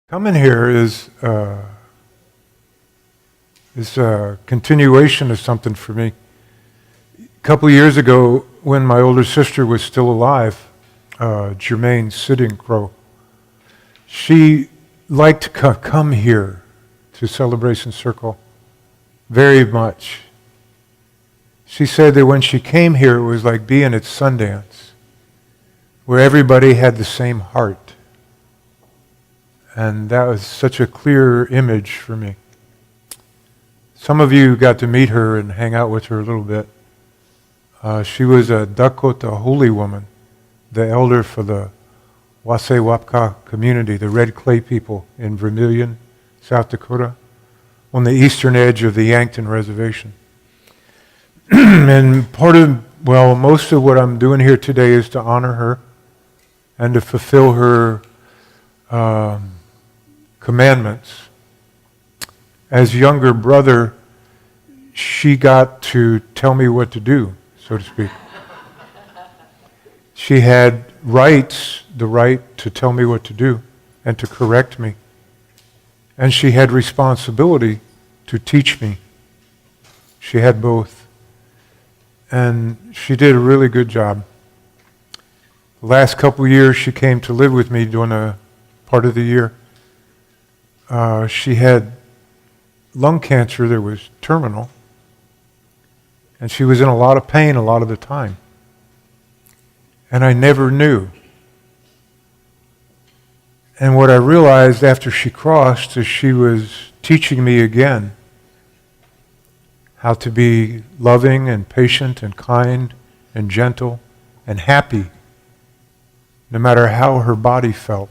Coming here is a continuation of something for me. A couple of years ago, when my older sister was still alive, Germaine Sitting Crow, she liked to come here to Celebration Circle very much. She said that when she came here, it was like being at Sundance, where everybody had the same heart. And that was such a clear image for me. Some of you got to meet her and hang out with her a little bit. She was a Dakota holy woman, the elder for the Wasay-Wapka community, the Red Clay people in Vermilion, South Dakota, on the eastern edge of the Yankton Reservation. And most of what I'm doing here today is to honor her and to fulfill her commandments. As younger brother, she got to tell me what to do, so to speak. She had the right to tell me what to do and to correct me. And she had responsibility to teach me. She had both. And she did a really good job. The last couple of years she came to live with me during a part of the year. She had lung cancer that was terminal, and she was in a lot of pain a lot of the time. And I never knew. And what I realized after she crossed is she was teaching me again how to be loving and patient and kind and gentle and happy, no matter how her body felt.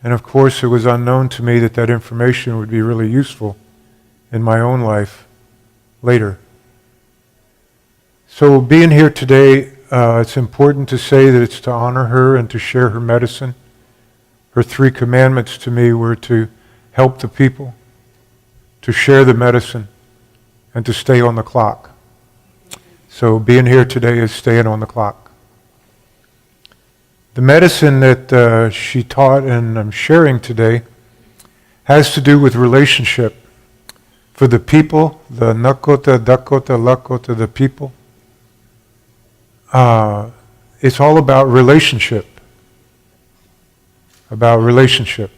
And of course, it was unknown to me that information would be really useful in my own life later. So being here today, it's important to say that it's to honor her and to share her medicine. Her 3 commandments to me were to help the people, to share the medicine, and to stay on the clock. So being here today is staying on the clock. The medicine that she taught and I'm sharing today has to do with relationship. For the people, the Nakota, Dakota, Lakota, the people, it's all about relationship. About relationship.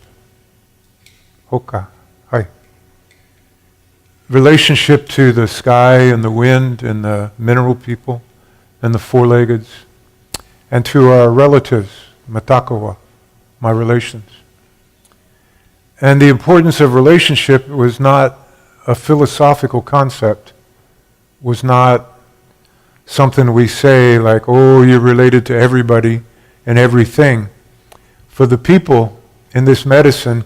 Hoka. Hi. Relationship to the sky and the wind and the mineral people and the four-leggeds, and to our relatives, Matakawa, my relations. And the importance of relationship was not a philosophical concept, was not something we say like, oh, you're related to everybody and everything. For the people in this medicine,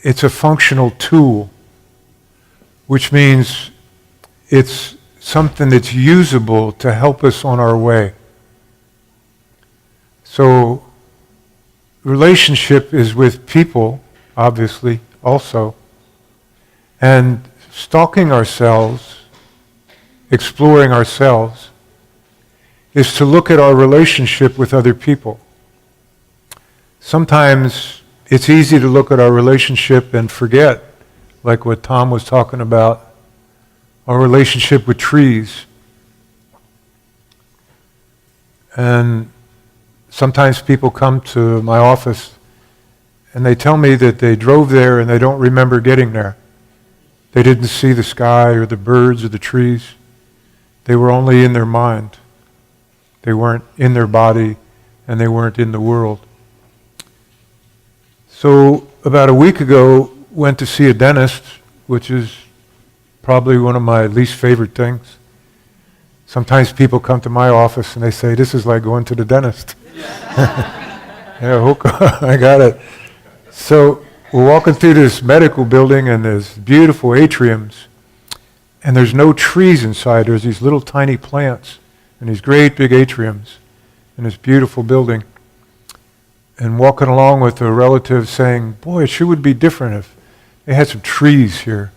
it's a functional tool, which means it's something that's usable to help us on our way. So, relationship is with people, obviously, also. And stalking ourselves, exploring ourselves, is to look at our relationship with other people. Sometimes it's easy to look at our relationship and forget, like what Tom was talking about, our relationship with trees. And sometimes people come to my office and they tell me that they drove there and they don't remember getting there. They didn't see the sky or the birds or the trees. They were only in their mind. They weren't in their body and they weren't in the world. So about a week ago, went to see a dentist, which is probably one of my least favorite things. Sometimes people come to my office and they say, this is like going to the dentist. Yeah, I got it. So we're walking through this medical building and there's beautiful atriums and there's no trees inside. There's these little tiny plants and these great big atriums in this beautiful building. And walking along with a relative saying, boy, it sure would be different if they had some trees here.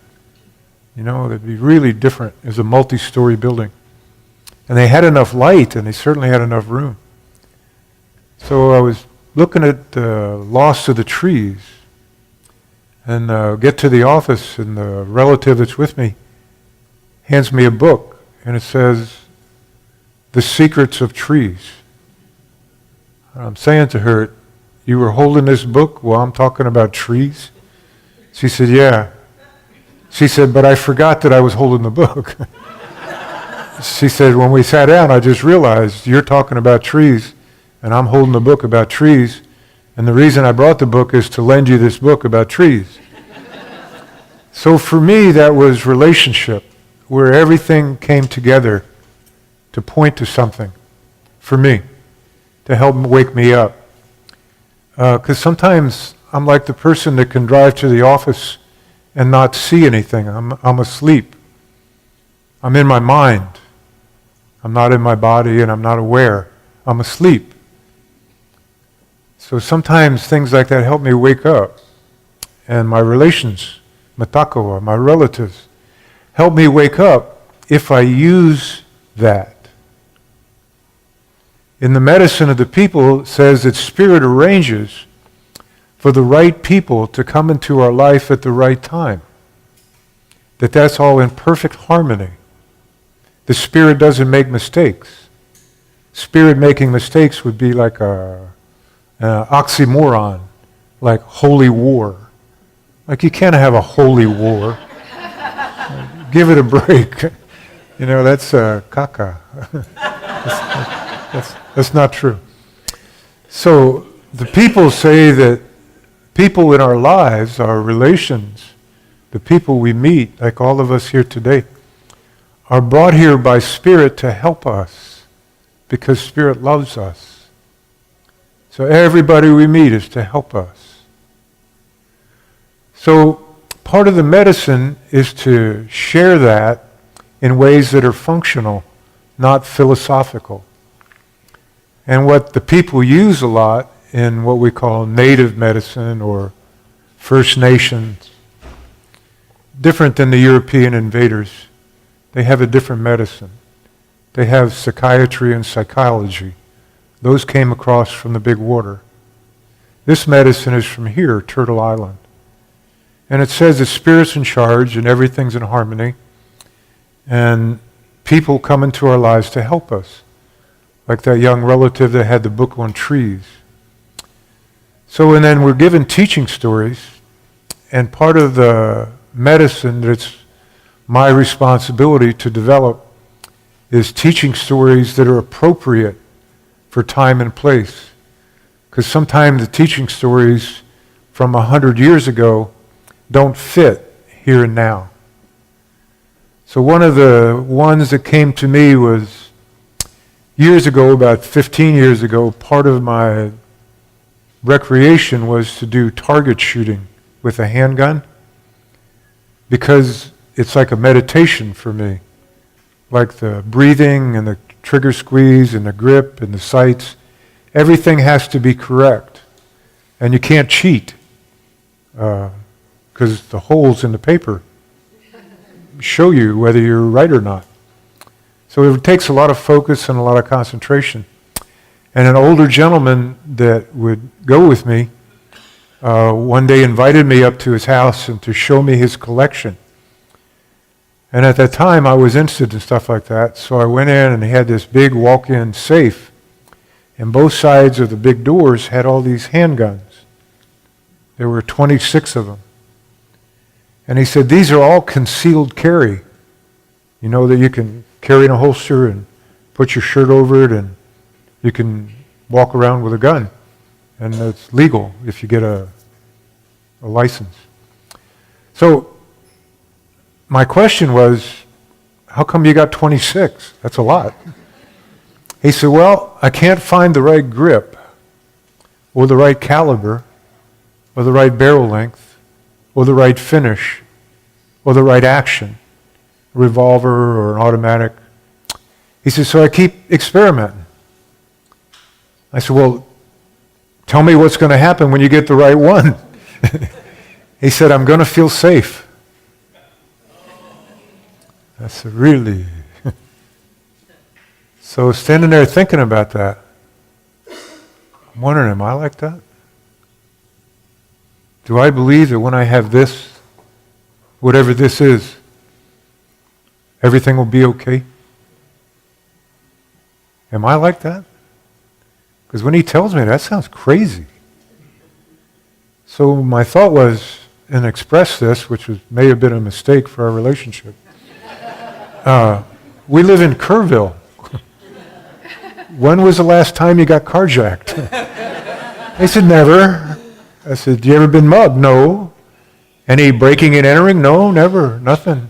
You know, it'd be really different. It was a multi-story building. And they had enough light and they certainly had enough room. So I was looking at the loss of the trees, and get to the office, and the relative that's with me hands me a book, and it says, "The Secrets of Trees." I'm saying to her, "You were holding this book while I'm talking about trees?" She said, "Yeah." She said, "But I forgot that I was holding the book." She said, "When we sat down, I just realized you're talking about trees, and I'm holding the book about trees, and the reason I brought the book is to lend you this book about trees." So for me, that was relationship, where everything came together to point to something, for me, to help wake me up. Because sometimes I'm like the person that can drive to the office and not see anything. I'm asleep. I'm in my mind. I'm not in my body, and I'm not aware. I'm asleep. So sometimes things like that help me wake up. And my relations, matakoa, my relatives, help me wake up if I use that. In the medicine of the people, it says that Spirit arranges for the right people to come into our life at the right time. That's all in perfect harmony. The Spirit doesn't make mistakes. Spirit making mistakes would be like an oxymoron, like holy war. Like you can't have a holy war. Give it a break. That's caca. That's not true. So the people say that people in our lives, our relations, the people we meet, like all of us here today, are brought here by Spirit to help us because Spirit loves us. So everybody we meet is to help us. So part of the medicine is to share that in ways that are functional, not philosophical. And what the people use a lot in what we call native medicine or First Nations, different than the European invaders. They have a different medicine. They have psychiatry and psychology. Those came across from the big water. This medicine is from here, Turtle Island. And it says that Spirit's in charge and everything's in harmony. And people come into our lives to help us. Like that young relative that had the book on trees. So, and then we're given teaching stories. And part of the medicine that's my responsibility to develop is teaching stories that are appropriate for time and place. Because sometimes the teaching stories from 100 years ago don't fit here and now. So one of the ones that came to me was years ago, about 15 years ago, part of my recreation was to do target shooting with a handgun because it's like a meditation for me. Like the breathing and the trigger squeeze and the grip and the sights, everything has to be correct. And you can't cheat because the holes in the paper show you whether you're right or not. So it takes a lot of focus and a lot of concentration. And an older gentleman that would go with me one day invited me up to his house and to show me his collection. And at that time, I was interested in stuff like that. So I went in and he had this big walk-in safe. And both sides of the big doors had all these handguns. There were 26 of them. And he said, these are all concealed carry. You know that you can carry in a holster and put your shirt over it and you can walk around with a gun. And it's legal if you get a license. So my question was, how come you got 26? That's a lot. He said, well, I can't find the right grip or the right caliber or the right barrel length or the right finish or the right action, a revolver or an automatic. He said, so I keep experimenting. I said, well, tell me what's going to happen when you get the right one. He said, I'm going to feel safe. I said, really? So standing there thinking about that, I'm wondering, am I like that? Do I believe that when I have this, whatever this is, everything will be okay? Am I like that? Because when he tells me that sounds crazy. So my thought was, and express this, which may have been a mistake for our relationship. We live in Kerrville. When was the last time you got carjacked? They said, never. I said, you ever been mugged? No. Any breaking and entering? No, never, nothing.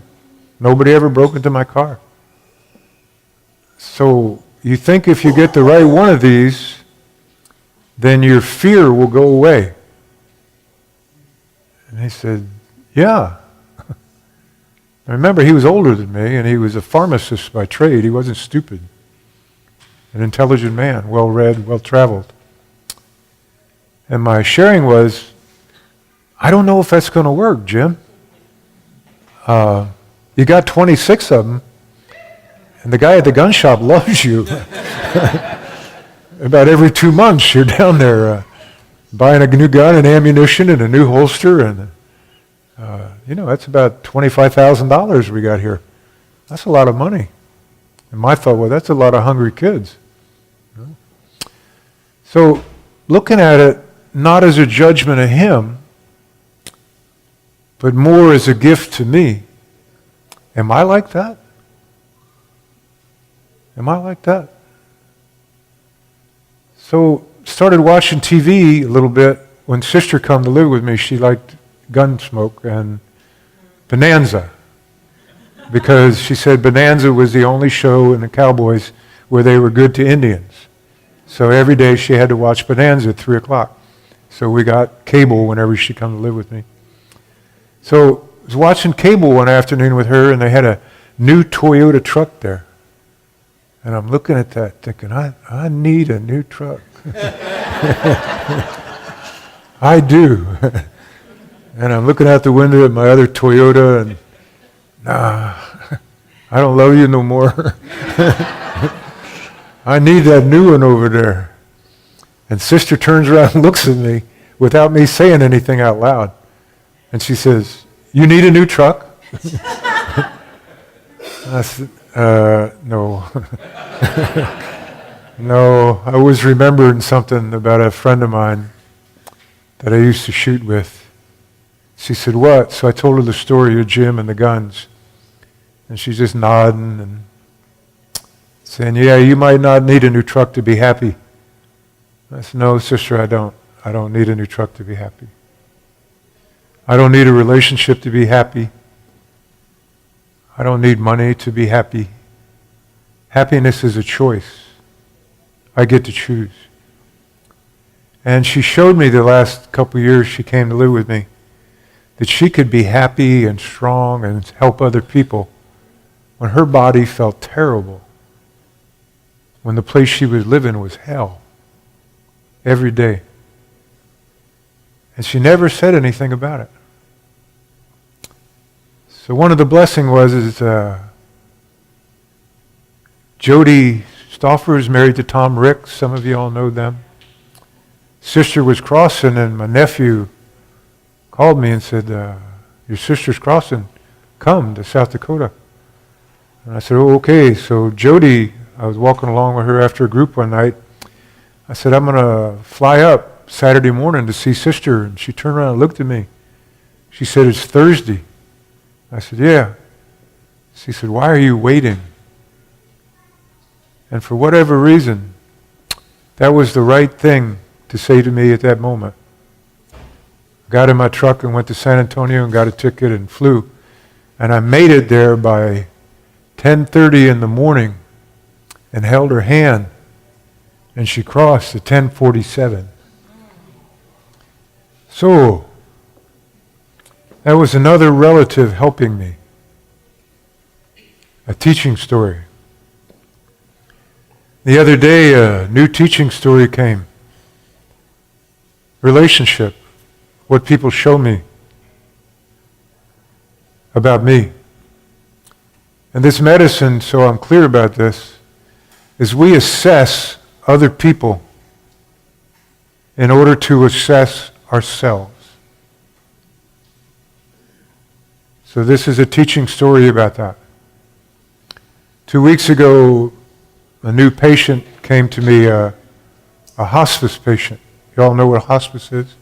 Nobody ever broke into my car. So you think if you get the right one of these, then your fear will go away. And he said, yeah. I remember he was older than me, and he was a pharmacist by trade. He wasn't stupid. An intelligent man, well-read, well-traveled. And my sharing was, I don't know if that's going to work, Jim. You got 26 of them, and the guy at the gun shop loves you. About every 2 months, you're down there buying a new gun and ammunition and a new holster, and that's about $25,000 we got here. That's a lot of money. And my thought, well, that's a lot of hungry kids. So looking at it, not as a judgment of him, but more as a gift to me. Am I like that? Am I like that? So started watching TV a little bit. When sister come to live with me, she liked Gunsmoke and Bonanza, because she said Bonanza was the only show in the Cowboys where they were good to Indians. So every day she had to watch Bonanza at 3 o'clock. So we got cable whenever she come to live with me. So I was watching cable one afternoon with her, and they had a new Toyota truck there. And I'm looking at that thinking, I need a new truck. I do. And I'm looking out the window at my other Toyota, and I don't love you no more. I need that new one over there. And sister turns around and looks at me without me saying anything out loud. And she says, you need a new truck? I said, no. No, I was remembering something about a friend of mine that I used to shoot with. She said, what? So I told her the story of Jim and the guns. And she's just nodding and saying, yeah, you might not need a new truck to be happy. I said, no, sister, I don't. I don't need a new truck to be happy. I don't need a relationship to be happy. I don't need money to be happy. Happiness is a choice. I get to choose. And she showed me the last couple of years she came to live with me that she could be happy and strong and help other people when her body felt terrible, when the place she was living was hell every day. And she never said anything about it. So one of the blessings was Jody Stauffer is married to Tom Ricks. Some of you all know them. Sister was crossing, and my nephew called me and said, your sister's crossing. Come to South Dakota. And I said, oh, okay. So Jody, I was walking along with her after a group one night. I said, I'm going to fly up Saturday morning to see sister. And she turned around and looked at me. She said, it's Thursday. I said, yeah. She said, why are you waiting? And for whatever reason, that was the right thing to say to me at that moment. Got in my truck and went to San Antonio and got a ticket and flew. And I made it there by 10:30 in the morning and held her hand. And she crossed at 10:47. So, that was another relative helping me. A teaching story. The other day, a new teaching story came. Relationship. What people show me about me. And this medicine, so I'm clear about this, is we assess other people in order to assess ourselves. So this is a teaching story about that. 2 weeks ago, a new patient came to me, a hospice patient. You all know what hospice is?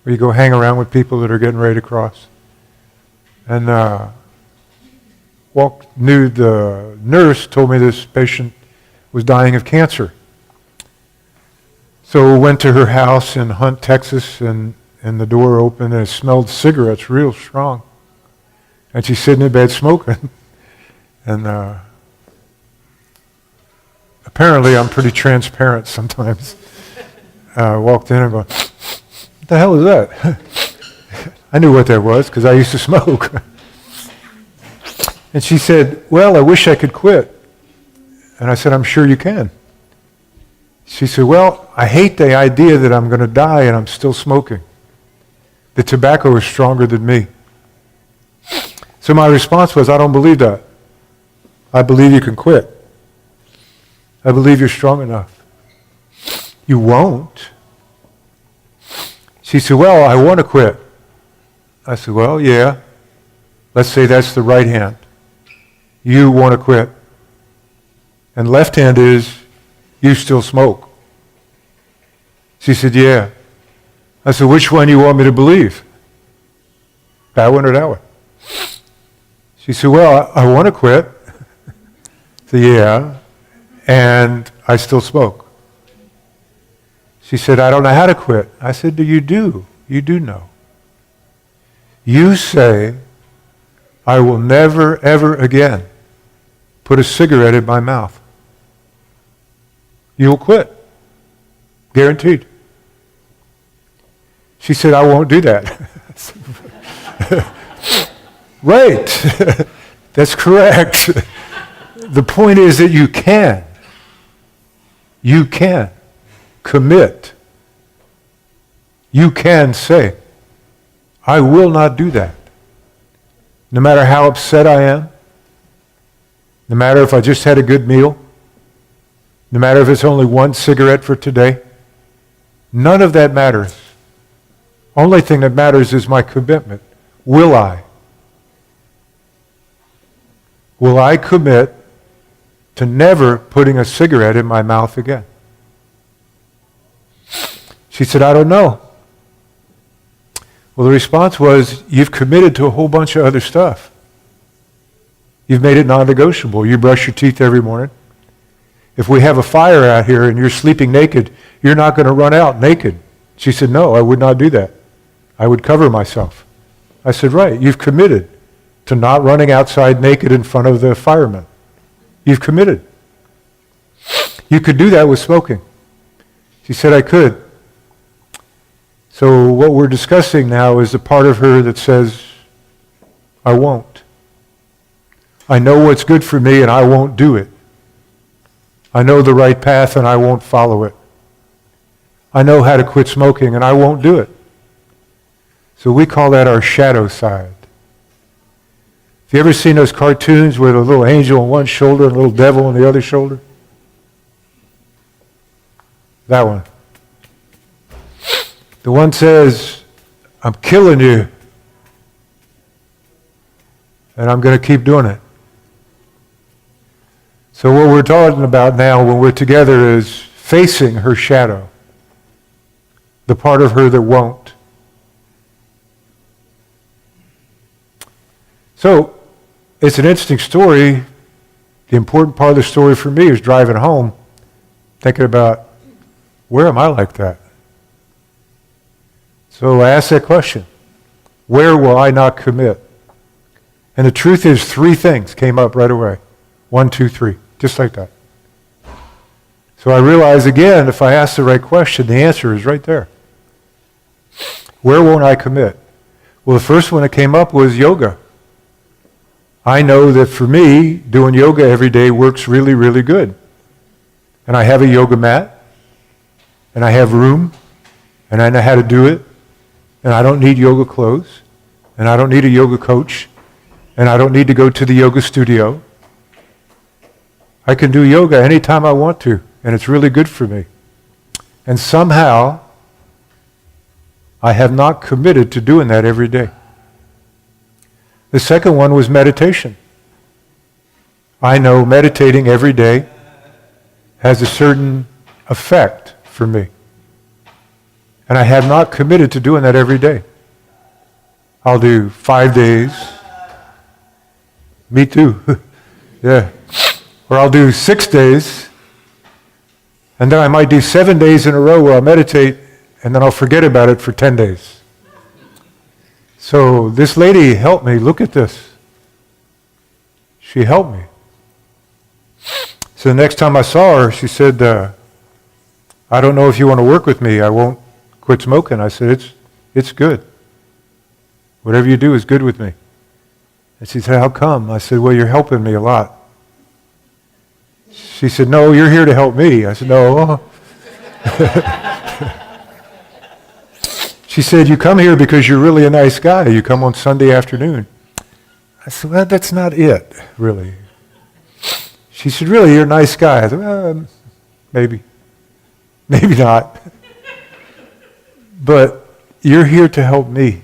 Where you go hang around with people that are getting ready to cross. And the nurse told me this patient was dying of cancer. So we went to her house in Hunt, Texas, and the door opened and it smelled cigarettes real strong. And she's sitting in bed smoking. And apparently I'm pretty transparent sometimes. I walked in and go, what the hell is that? I knew what that was because I used to smoke. And she said, well, I wish I could quit. And I said, I'm sure you can. She said, well, I hate the idea that I'm going to die and I'm still smoking. The tobacco is stronger than me. So my response was, I don't believe that. I believe you can quit. I believe you're strong enough. You won't. She said, well, I want to quit. I said, well, yeah. Let's say that's the right hand. You want to quit. And left hand is, you still smoke. She said, yeah. I said, which one do you want me to believe? That one or that one? She said, well, I want to quit. I said, yeah. And I still smoke. She said, I don't know how to quit. I said, you do. You do know. You say, I will never, ever again put a cigarette in my mouth. You'll quit. Guaranteed. She said, I won't do that. Right. That's correct. The point is that you can. You can commit. You can say, I will not do that. No matter how upset I am, no matter if I just had a good meal, no matter if it's only one cigarette for today, none of that matters. Only thing that matters is my commitment. Will I? Will I commit to never putting a cigarette in my mouth again? She said, I don't know. Well, the response was, you've committed to a whole bunch of other stuff. You've made it non-negotiable. You brush your teeth every morning. If we have a fire out here and you're sleeping naked, you're not going to run out naked. She said, no, I would not do that. I would cover myself. I said, right, you've committed to not running outside naked in front of the firemen. You've committed. You could do that with smoking. She said, I could. So what we're discussing now is the part of her that says, I won't. I know what's good for me and I won't do it. I know the right path and I won't follow it. I know how to quit smoking and I won't do it. So we call that our shadow side. Have you ever seen those cartoons with a little angel on one shoulder and a little devil on the other shoulder? That one. The one says, I'm killing you. And I'm going to keep doing it. So what we're talking about now when we're together is facing her shadow. The part of her that won't. So it's an interesting story. The important part of the story for me is driving home, thinking about, where am I like that? So I asked that question. Where will I not commit? And the truth is 3 things came up right away. 1, 2, 3. Just like that. So I realized again, if I ask the right question, the answer is right there. Where won't I commit? Well, the first one that came up was yoga. I know that for me, doing yoga every day works really, really good. And I have a yoga mat, and I have room, and I know how to do it, and I don't need yoga clothes, and I don't need a yoga coach, and I don't need to go to the yoga studio. I can do yoga anytime I want to, and it's really good for me. And somehow, I have not committed to doing that every day. The second one was meditation. I know meditating every day has a certain effect for me. And I have not committed to doing that every day. I'll do 5 days. Me too. Yeah. Or I'll do 6 days. And then I might do 7 days in a row where I'll meditate, and then I'll forget about it for 10 days. So this lady helped me. Look at this. She helped me. So the next time I saw her, she said, I don't know if you want to work with me. I won't quit smoking. I said, it's good. Whatever you do is good with me. And she said, how come? I said, well, you're helping me a lot. She said, no, you're here to help me. I said, no. She said, you come here because you're really a nice guy. You come on Sunday afternoon. I said, well, that's not it, really. She said, really, you're a nice guy. I said, well, maybe. Maybe not. But you're here to help me.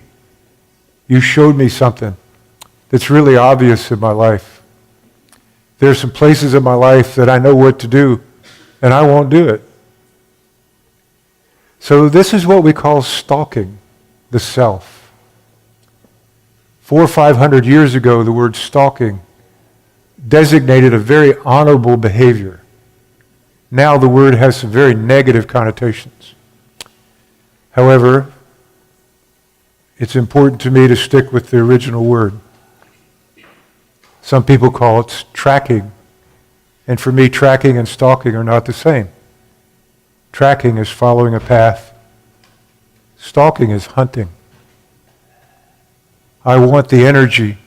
You showed me something that's really obvious in my life. There's some places in my life that I know what to do, and I won't do it. So this is what we call stalking the self. 400 or 500 years ago, the word stalking designated a very honorable behavior. Now the word has some very negative connotations. However, it's important to me to stick with the original word. Some people call it tracking. And for me, tracking and stalking are not the same. Tracking is following a path. Stalking is hunting. I want the energy.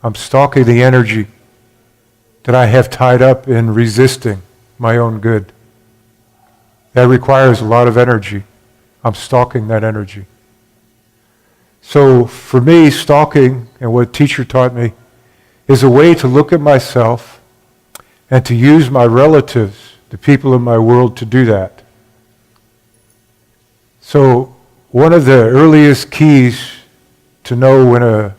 I'm stalking the energy that I have tied up in resisting my own good. That requires a lot of energy. I'm stalking that energy. So for me, stalking, and what teacher taught me, is a way to look at myself and to use my relatives, the people in my world, to do that. So one of the earliest keys to know when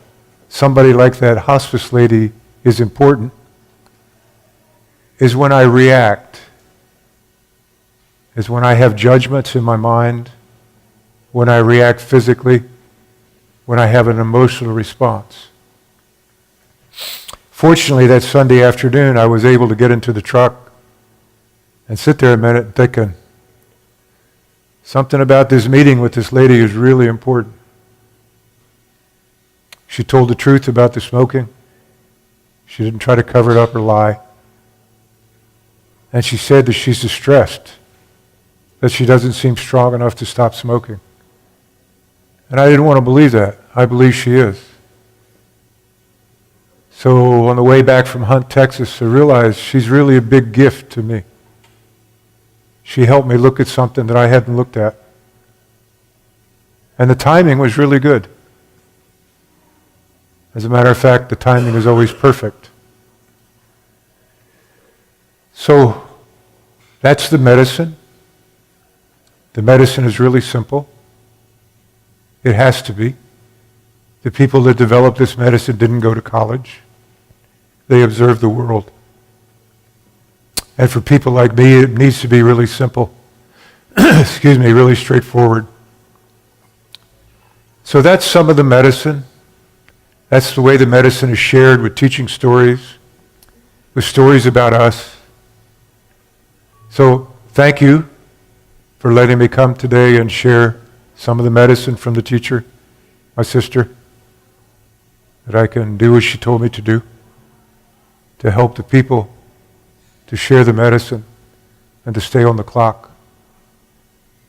somebody like that hospice lady is important is when I react, is when I have judgments in my mind, when I react physically, when I have an emotional response. Fortunately, that Sunday afternoon, I was able to get into the truck and sit there a minute thinking, something about this meeting with this lady is really important. She told the truth about the smoking. She didn't try to cover it up or lie. And she said that she's distressed, that she doesn't seem strong enough to stop smoking. And I didn't want to believe that. I believe she is. So on the way back from Hunt, Texas, I realized she's really a big gift to me. She helped me look at something that I hadn't looked at. And the timing was really good. As a matter of fact, the timing is always perfect. So that's the medicine. The medicine is really simple. It has to be. The people that developed this medicine didn't go to college. They observed the world. And for people like me, it needs to be really simple. Excuse me, really straightforward. So that's some of the medicine. That's the way the medicine is shared, with teaching stories, with stories about us. So thank you for letting me come today and share some of the medicine from the teacher, my sister, that I can do as she told me to do, to help the people, to share the medicine, and to stay on the clock.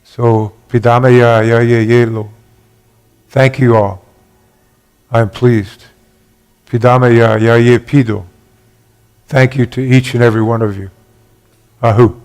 So, Pidamaya ya ye yelo. Thank you all. I am pleased. Pidamaya ya ye pido. Thank you to each and every one of you. Ahu.